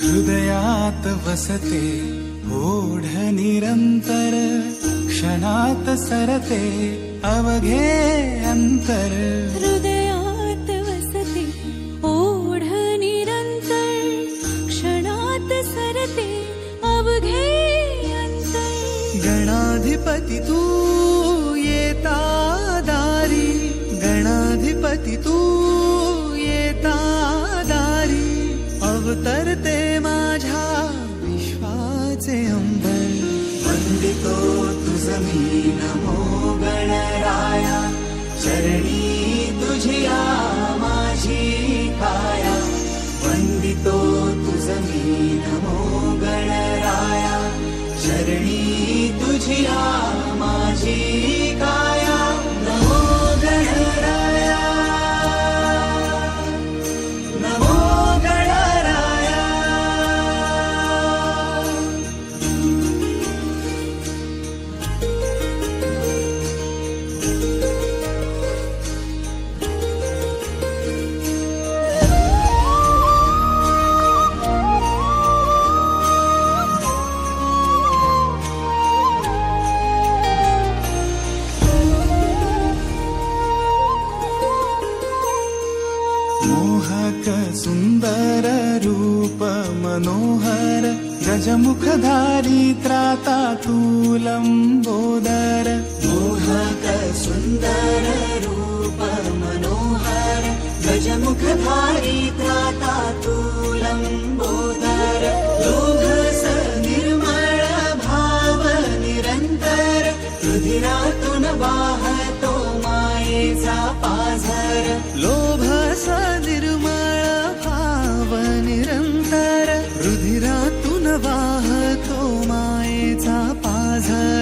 हृदयात वसते ओढ निरंतर, क्षणात सरते अवघे अंतर. हृदयात वसते ओढ निरंतर, क्षणात सरते अवघे अंतर. गणाधिपती तू येता दारी, गणाधिपती तू येता दारी. अवतरते माझ्या विश्वाचे अंबर. वंदितो तुझ मी नमो गणराया, चरणी तुझिया माझी काया. वंदितो तुझ मी नमो गणराया, चरणी तुझिया माझी काया. नमो गणराया, नमो गणराया. मोहक सुंदर रूप मनोहर, गजमुखधारी त्राता तू लंबोदर. मोहक सुंदर रूप मनोहर, गजमुखधारी त्राता तू लंबोदर. लोभस निर्मळ भाव निरंतर, रुधिरातून वाहतो मायेचा पाझर. लोभस निर्मळ भाव निरंतर, रुधिरातून वाहतो मायेचा पाझर.